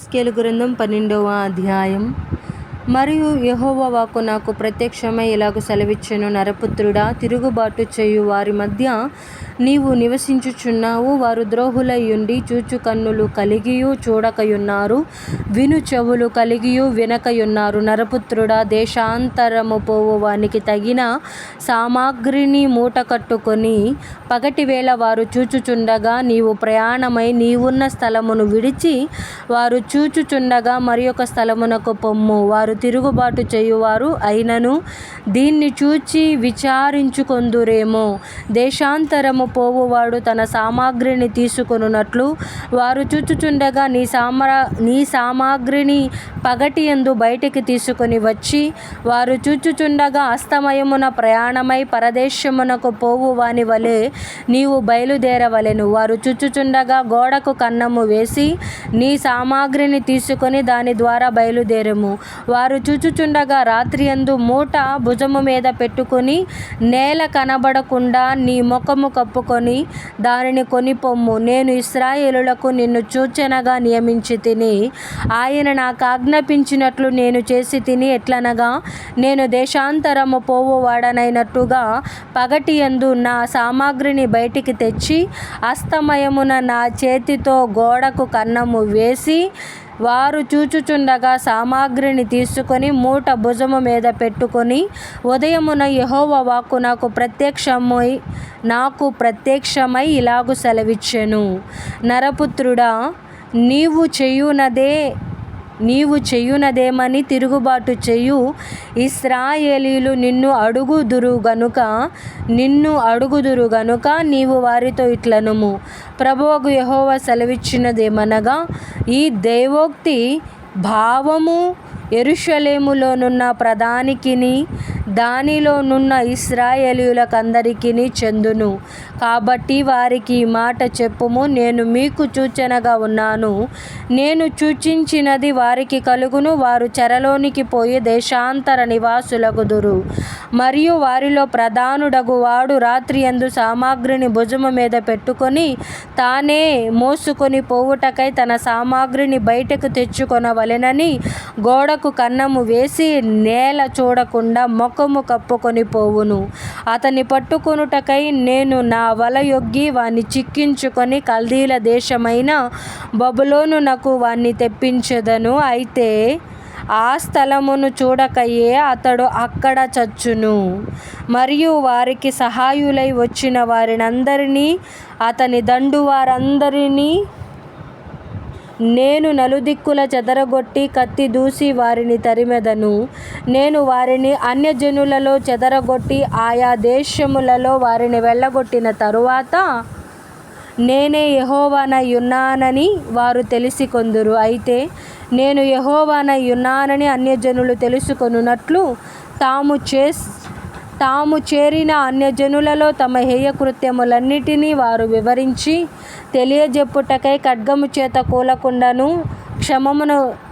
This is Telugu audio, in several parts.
యెహెజ్కేలు గ్రంథం 12వ అధ్యాయం. మరియు యెహోవా వాక్కు నాకు ప్రత్యక్షమై ఇలాగు సెలవిచ్చెను, నరపుత్రుడా, తిరుగుబాటు చేయు వారి మధ్య నీవు నివసించుచున్నావు. వారు ద్రోహులయ్యుండి చూచు కన్నులు కలిగియు చూడకయున్నారు, విను చెవులు కలిగియు వినకయున్నారు. నరపుత్రుడా, దేశాంతరము పోవు వానికి తగిన సామగ్రిని మూట కట్టుకొని పగటివేళ వారు చూచుచుండగా నీవు ప్రయాణమై నీవున్న స్థలమును విడిచి వారు చూచుచుండగా మరి ఒక స్థలమునకు పొమ్ము. వారు తిరుగుబాటు చేయువారు అయినను దీన్ని చూచి విచారించుకొందురేమో. దేశాంతరము పోవువాడు తన సామగ్రిని తీసుకొనున్నట్లు వారు చూచుచుండగా నీ సామగ్రిని పగటియందు బయటికి తీసుకొని వచ్చి వారు చూచుచుండగా అస్తమయమున ప్రయాణమై పరదేశమునకు పోవు వాని వలె నీవు బయలుదేరవలెను. వారు చూచుచుండగా గోడకు కన్నము వేసి నీ సామగ్రిని తీసుకొని దాని ద్వారా బయలుదేరము. వారు చూచుచుండగా రాత్రియందు మూట భుజము మీద పెట్టుకొని నేల కనబడకుండా నీ ముఖము కప్పుకొని దానిని కొనిపొమ్ము. నేను ఇశ్రాయేలులకు నిన్ను సూచనగా నియమించి తిని, ఆయన నాకు ఆజ్ఞాపించినట్లు నేను చేసి తిని. ఎట్లనగా నేను దేశాంతరము పోవువాడనైనట్టుగా పగటియందు నా సామగ్రిని బయటికి తెచ్చి అస్తమయమున నా చేతితో గోడకు కన్నము వేసి వారు చూచుచుండగా సామగ్రిని తీసుకొని మూట భుజము మీద పెట్టుకొని ఉదయమున యెహోవా వాక్కు నాకు ప్రత్యక్షమై ఇలాగు సెలవిచ్చెను, నరపుత్రుడా, నీవు చేయునదేమని తిరుగుబాటు చేయు ఇశ్రాయేలీయులు నిన్ను అడుగుదురు గనుక నీవు వారితో ఇట్లనుము, ప్రభువగు యెహోవా సెలవిచ్చినదేమనగా, ఈ దైవోక్తి భావము యెరూషలేములోనున్న ప్రధానికిని దానిలోనున్న ఇశ్రాయేలీయులకందరికిని చెందును. కాబట్టి వారికి ఈ మాట చెప్పుము, నేను మీకు సూచనగా ఉన్నాను. నేను సూచించినది వారికి కలుగును. వారు చెరలోనికి పోయి దేశాంతర నివాసులగుదురు. మరియు వారిలో ప్రధానుడగు వాడు రాత్రియందు సామగ్రిని భుజము మీద పెట్టుకొని తానే మోసుకొని పోవుటకై తన సామగ్రిని బయటకు తెచ్చుకొనవలెనని గోడకు కన్నము వేసి నేల చూడకుండా ముఖము కప్పుకొని పోవును. అతని పట్టుకొనుటకై నేను నా వల యొగ్గి వాని చిక్కించుకొని కల్దీల దేశమైన బబులోనునకు వాన్ని తెప్పించెదను. అయితే ఆ స్థలమును చూడకయే అతడు అక్కడ చచ్చును. మరియు వారికి సహాయులై వచ్చిన వారినందరినీ అతని దండు వారందరినీ నేను నలుదిక్కుల చెదరగొట్టి కత్తి దూసి వారిని తరిమెదను. నేను వారిని అన్యజనులలో చెదరగొట్టి ఆయా దేశములలో వారిని వెళ్ళగొట్టిన తరువాత నేనే యెహోవానయ్యున్నానని వారు తెలిసికొందురు. అయితే నేను యెహోవానయ్యున్నానని అన్యజనులు తెలుసుకొనున్నట్లు తాము చేరిన అన్యజనులలో తమ హేయకృత్యములన్నిటినీ వారు వివరించి తెలియజెప్పుటకై ఖడ్గము చేత కూలకుండాను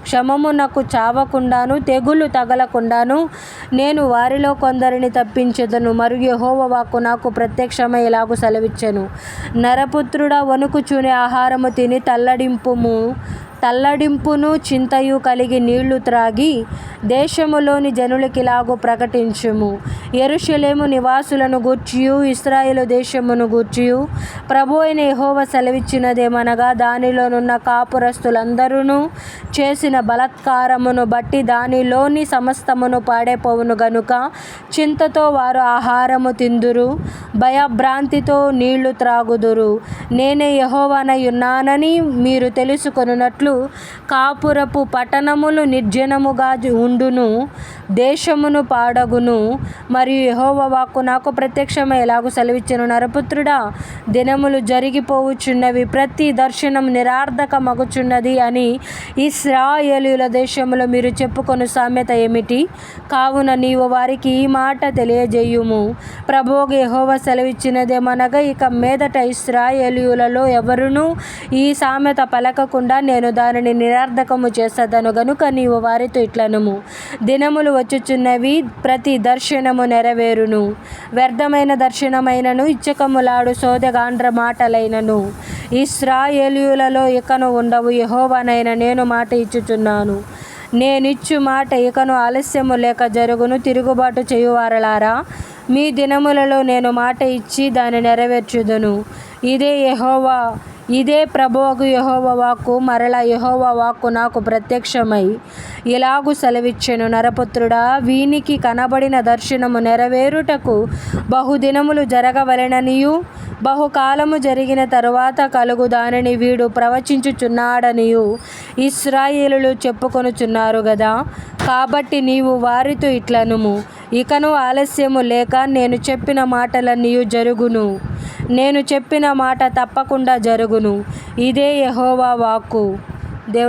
క్షమమునకు చావకుండాను తెగులు తగలకుండాను నేను వారిలో కొందరిని తప్పించెదను. మరియు యెహోవా వాక్కు నాకు ప్రత్యక్షమై ఇలాగు సెలవిచ్చెను, నరపుత్రుడా, వణుకుచూనే ఆహారము తిని తల్లడింపును చింతయు కలిగి నీళ్లు త్రాగి దేశములోని జనులకిలాగు ప్రకటించుము. యెరూషలేము నివాసులను గూర్చియు ఇశ్రాయేలు దేశమును గూర్చియు ప్రభువైన యెహోవా సెలవిచ్చినదేమనగా, దానిలోనున్న కాపురస్తులందరూ చేసిన బలాత్కారమును బట్టి దానిలోని సమస్తమును పాడైపోవును గనుక చింతతో వారు ఆహారము తిందురు, భయభ్రాంతితో నీళ్లు త్రాగుదురు. నేనే యెహోవానయ్యున్నానని మీరు తెలుసుకొనున్నట్లు కాపురపు పట్టణములు నిర్జనముగా ఉండును, దేశమును పాడగును. మరియు యెహోవా వాక్కు నాకు ప్రత్యక్షమై ఇలాగు సెలవిచ్చెను, నరపుత్రుడా, దినములు జరిగిపోవుచున్నవి, ప్రతి దర్శనం నిరర్థకమగుచున్నది అని ఇశ్రాయేలీయుల దేశములో మీరు చెప్పుకొను సామెత ఏమిటి? కావున నీవు వారికి ఈ మాట తెలియజేయుము, ప్రభువగు యెహోవా సెలవిచ్చినదేమనగా, ఇక మీదట ఇశ్రాయేలీయులలో ఎవరునూ ఈ సామెత పలకకుండా నేను దానిని నిరర్ధకము చేసేదను గనుక నీవు వారితో ఇట్లనుము, దినములు వచ్చుచున్నవి, ప్రతి దర్శనము నెరవేరును. వ్యర్థమైన దర్శనమైనను ఇచ్చకములాడు సోదగాండ్ర మాటలైనను ఇశ్రాయేలీయులలో ఇకను ఉండవు. యెహోవానైన నేను మాట ఇచ్చుచున్నాను. నేనిచ్చు మాట ఇకను ఆలస్యము లేక జరుగును. తిరుగుబాటు చేయువారలారా, మీ దినములలో నేను మాట ఇచ్చి దాన్ని నెరవేర్చుదును. ఇదే ప్రభువగు యెహోవా వాక్కు. మరలా యెహోవా వాక్కు నాకు ప్రత్యక్షమై ఇలాగు సెలవిచ్చెను, నరపుత్రుడా, వీనికి కనబడిన దర్శనము నెరవేరుటకు బహుదినములు జరగవలెననియు, బహుకాలము జరిగిన తరువాత కలుగు దానిని వీడు ప్రవచించుచున్నాడనియు ఇశ్రాయేలీయులు చెప్పుకొనుచున్నారు గదా. కాబట్టి నీవు వారితో ఇట్లనుము, ఇకను ఆలస్యము లేక నేను చెప్పిన మాటలన్నీయు జరుగును. నేను చెప్పిన మాట తప్పకుండా జరుగును. ఇదే యెహోవా వాక్కు.